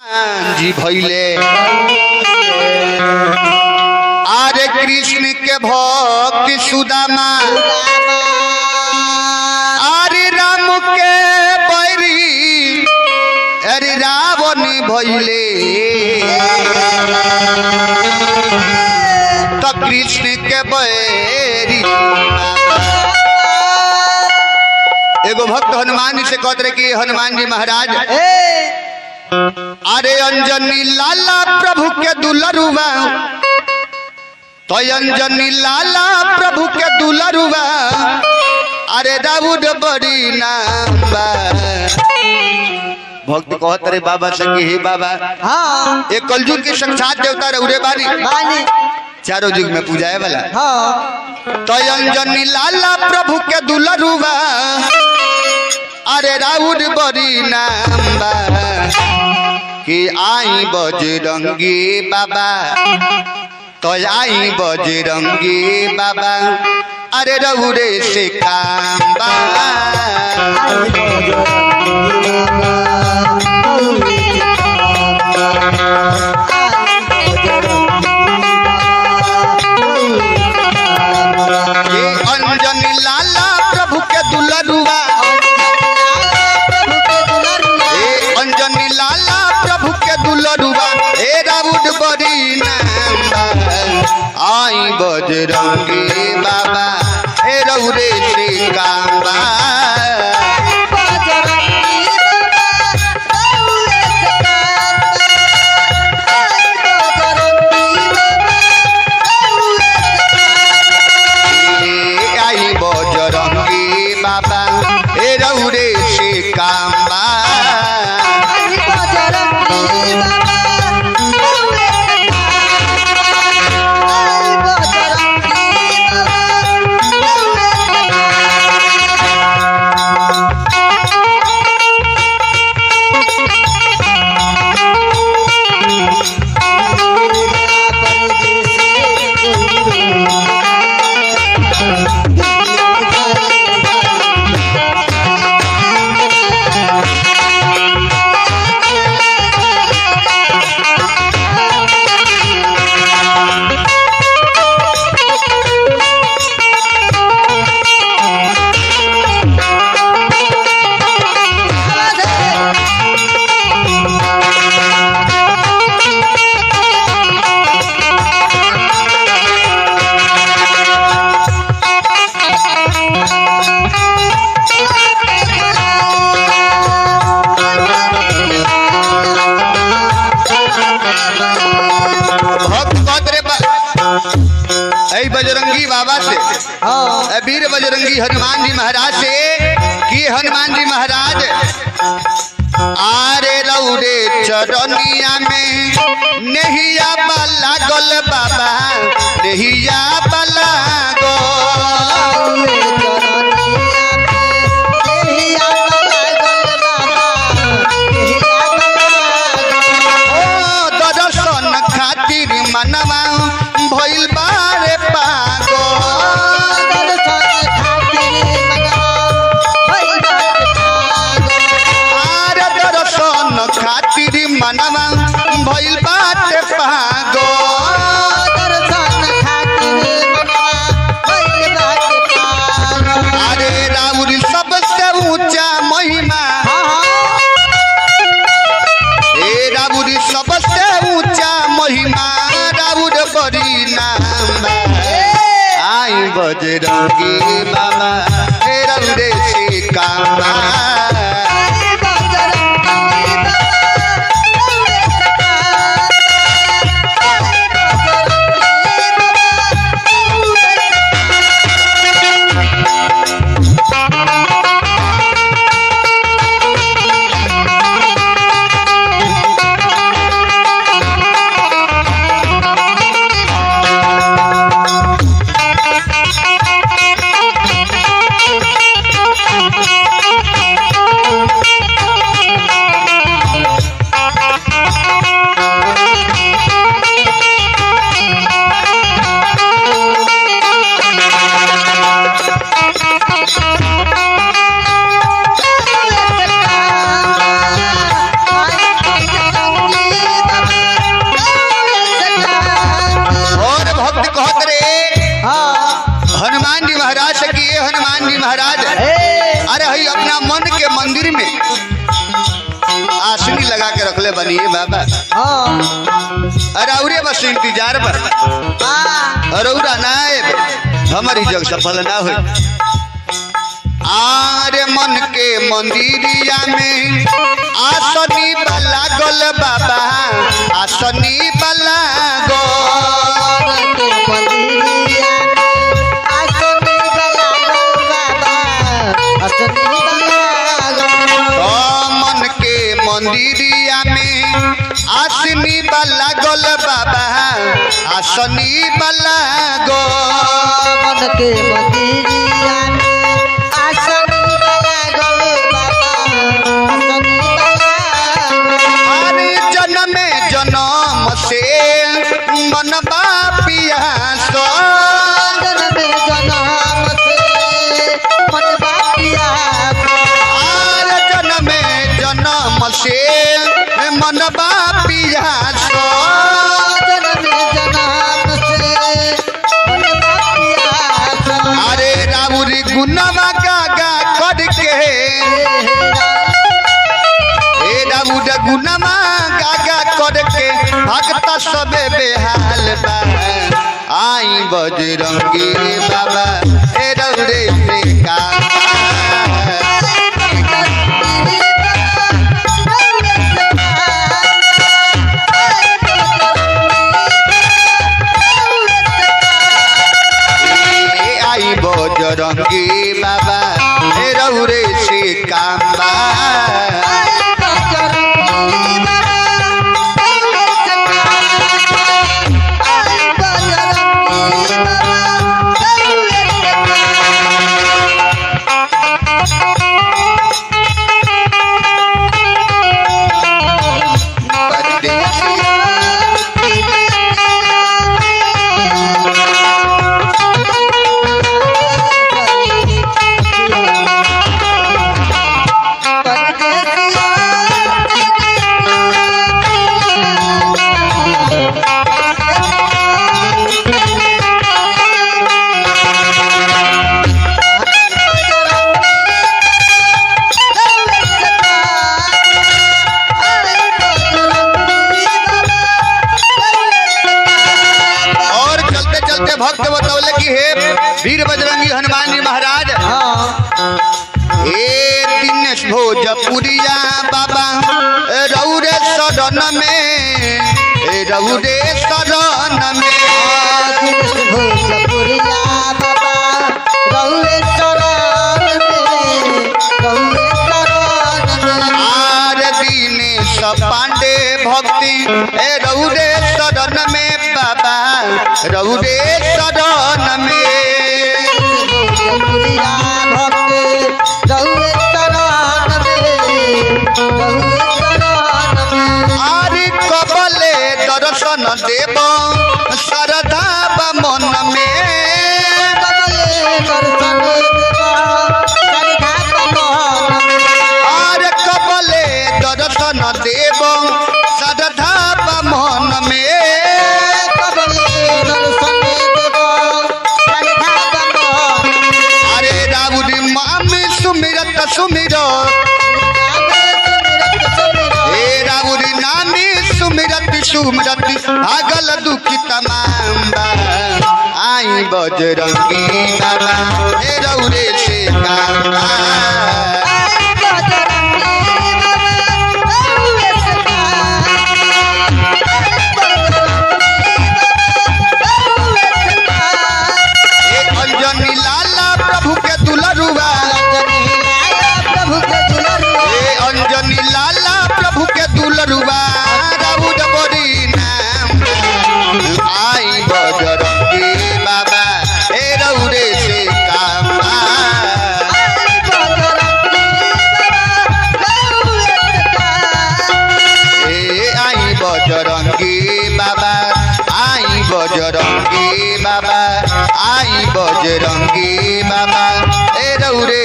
जी भैले आरे कृष्ण के भक्त सुदामा आरे राम के बैरी अरे रावण भैले तो कृष्ण के बैरी एगो भक्त हनुमान जी से कहते रहे कि हनुमान जी महाराज अरे अंजनी लाला प्रभु के दुलरुआ तो अंजनी लाला प्रभु के दुलरुआ अरे राउड बड़ी नाम भक्त कहत रे बाबा से कि हे बाबा हाँ एक कलयुग के साक्षात देवता रउरे बारी बानी चारों युग में पूजाए वाला हाँ तो अंजनी लाला प्रभु के दुलरुआ अरे राउड बड़ी नाम कि आई बजरंगी बाबा तो आई बजरंगी बाबा अरे रउरे से काम बा अंजनी लाला प्रभु के दुलरुआ अंजनी लाला प्रभु के दुलरुआ हे राउड बड़ी नाम आई बजरंगी बाबा हे रउरे से काम बा आई बजरंगी बाबा हे रउरे से काम बा बजरंगी बाबा से वीर बजरंगी हनुमान जी महाराज से कि हनुमान जी महाराज आरे रउरे चरनिया में नहिया बाला गोल बाबा नहिया बाला गो दर्शन खातिर मनवा भइल बारे पागो आरे दर्शन खातिर मनवा भइल बाटे पागो अरे राउर सबसे ऊंचा महिमा ए राउर सबसे ऊंचा महिमा राउर बड़ी नाम आई बजरंगी बाबा हे रउरे से काम बा के रखले बनिए बाबा अरे बस इंतजार बा अरौरा ना हमारी जग सफल ना हो आरे मन के मंदिरिया में आसनी वाला गोल बाबा आसनी वाला गो मन के मंदिरिया में आसनी वाला गोल बाबा आसनी वाला गो मन के मंदिरिया जन्म से मन बापिया जन्म से मन बापिया जन्म से मन बापिया अरे राउरी गुनवा गागा करके राउर गुनवा गागा करके भगता सबे बेहाल बा आई बजरंगी बाबा ए रौरे से का आई बजरंगी बाबा ए रौरे से काम बा भक्त बतौले कि हे वीर बजरंगी हनुमान जी महाराज ए दिनेश भोजपुरिया बाबा रौरे शरण में रौरे शरण में भोजपुरिया बाबा रौरे शरण में आर दिनेश पांडे भक्ति रौरे शरण में बाबा रौरे शरण में आरी कबले दर्शन देव श्रद्धा मन में आरे कबले दर्शन देव श्रद्धा मन में सुमिरत हे राउरी नामी सुमिरत सुमिरत भागल दुखी तमाम आई बजरंगी बाबा हे रौरे से काम अंजनी लाला प्रभु के दुलरुआ अंजनी लाला प्रभु के दुलरुआ राउर बड़ी नाम आई बजरंगी बाबा ए रौरे से काम आई बजरंगी बाबा आई बजरंगी बाबा आई बजरंगी बाबा ए रौरे